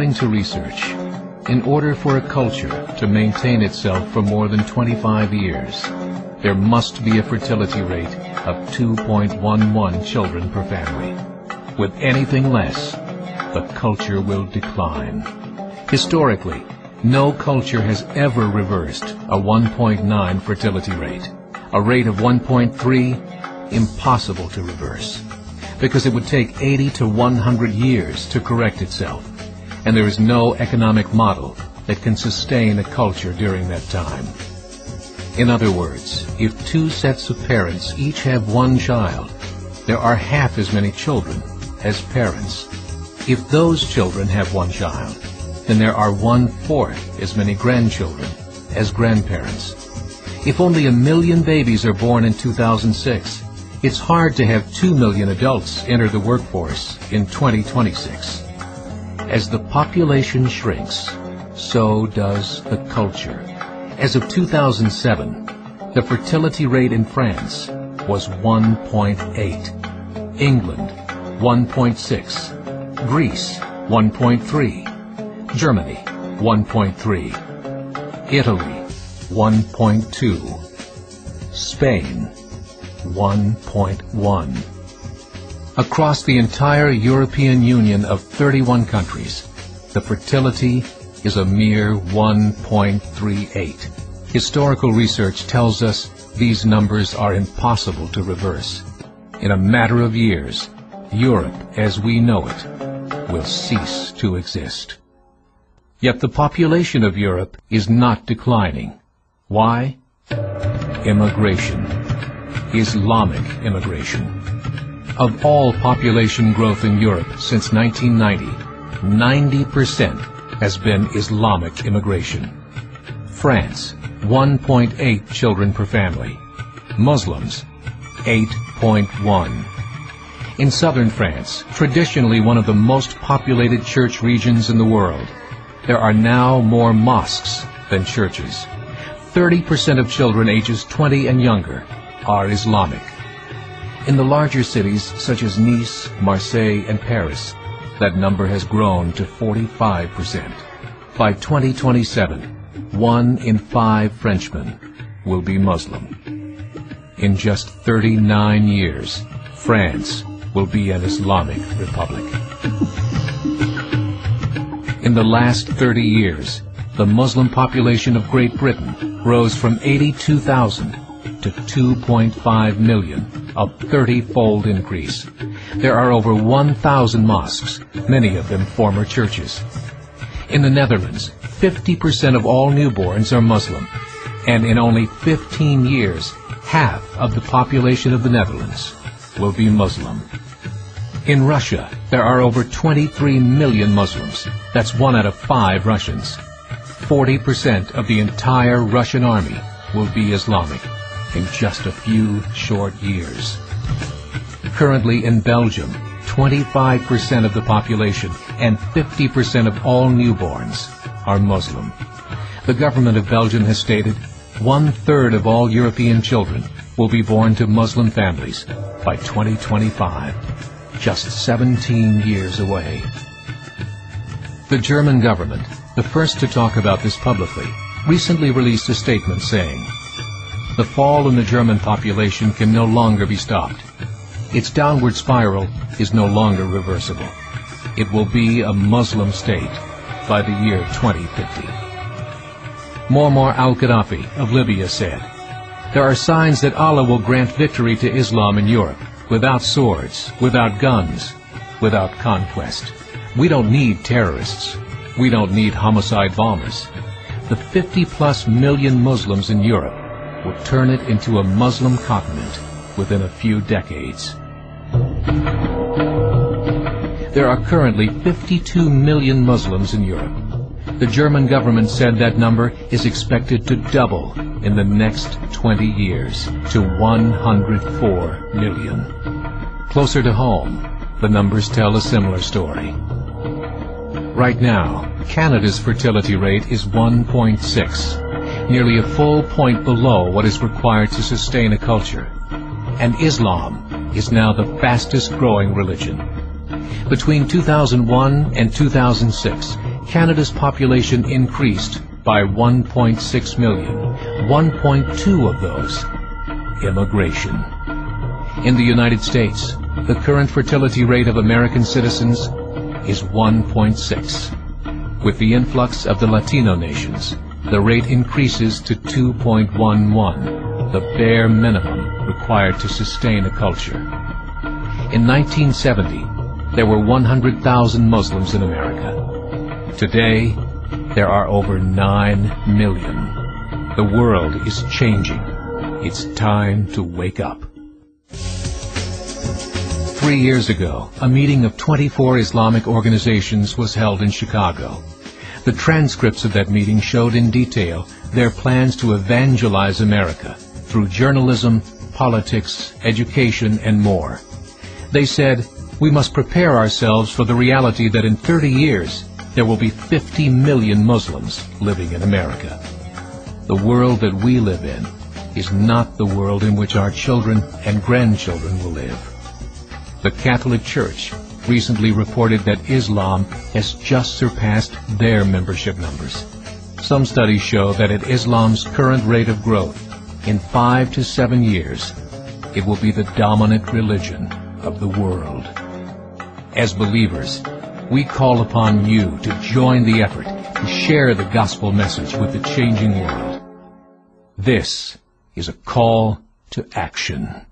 According to research, in order for a culture to maintain itself for more than 25 years, there must be a fertility rate of 2.11 children per family. With anything less, the culture will decline. Historically, no culture has ever reversed a 1.9 fertility rate. A rate of 1.3, impossible to reverse, because it would take 80 to 100 years to correct itself, and there is no economic model that can sustain a culture during that time. In other words, if two sets of parents each have one child, there are half as many children as parents. If those children have one child, then there are 1/4 as many grandchildren as grandparents. If only 1 million babies are born in 2006, it's hard to have 2 million adults enter the workforce in 2026. As the population shrinks, so does the culture. As of 2007, the fertility rate in France was 1.8, England 1.6, Greece 1.3, Germany 1.3, Italy 1.2, Spain 1.1. Across the entire European Union of 31 countries, the fertility is a mere 1.38. Historical research tells us these numbers are impossible to reverse. In a matter of years, Europe as we know it will cease to exist. Yet the population of Europe is not declining. Why? Immigration. Islamic immigration. Of all population growth in Europe since 1990, 90% has been Islamic immigration. France, 1.8 children per family. Muslims, 8.1. In southern France, traditionally one of the most populated church regions in the world, there are now more mosques than churches. 30% of children ages 20 and younger are Islamic. In the larger cities such as Nice, Marseille, and Paris, that number has grown to 45%. By 2027, 1 in 5 Frenchmen will be Muslim. In just 39 years, France will be an Islamic republic. In the last 30 years, the Muslim population of Great Britain rose from 82,000 to 2.5 million, a 30-fold increase. There are over 1,000 mosques, many of them former churches. In the Netherlands, 50% of all newborns are Muslim, and in only 15 years, half of the population of the Netherlands will be Muslim. In Russia, there are over 23 million Muslims. That's 1 out of 5 Russians. 40% of the entire Russian army will be Islamic in just a few short years. Currently in Belgium, 25% of the population and 50% of all newborns are Muslim. The government of Belgium has stated 1/3 of all European children will be born to Muslim families by 2025, just 17 years away. The German government, the first to talk about this publicly, recently released a statement saying, "The fall in the German population can no longer be stopped. Its downward spiral is no longer reversible. It will be a Muslim state by the year 2050. Muammar al-Gaddafi of Libya said, "There are signs that Allah will grant victory to Islam in Europe, without swords, without guns, without conquest. We don't need terrorists. We don't need homicide bombers. The 50+ million Muslims in Europe will turn it into a Muslim continent within a few decades." There are currently 52 million Muslims in Europe. The German government said that number is expected to double in the next 20 years to 104 million. Closer to home, the numbers tell a similar story. Right now, Canada's fertility rate is 1.6, nearly a full point below what is required to sustain a culture. And Islam is now the fastest growing religion. Between 2001 and 2006, Canada's population increased by 1.6 million, 1.2 of those immigration. In the United States, the current fertility rate of American citizens is 1.6. With the influx of the Latino nations, the rate increases to 2.11, the bare minimum required to sustain a culture. In 1970, there were 100,000 Muslims in America. Today, there are over 9 million. The world is changing. It's time to wake up. 3 years ago, a meeting of 24 Islamic organizations was held in Chicago. The transcripts of that meeting showed in detail their plans to evangelize America through journalism, politics, education, and more. They said, we must prepare ourselves for the reality that in 30 years, there will be 50 million Muslims living in America. The world that we live in is not the world in which our children and grandchildren will live. The Catholic Church recently reported that Islam has just surpassed their membership numbers. Some studies show that at Islam's current rate of growth, in 5 to 7 years, it will be the dominant religion of the world. As believers, we call upon you to join the effort to share the gospel message with the changing world. This is a call to action.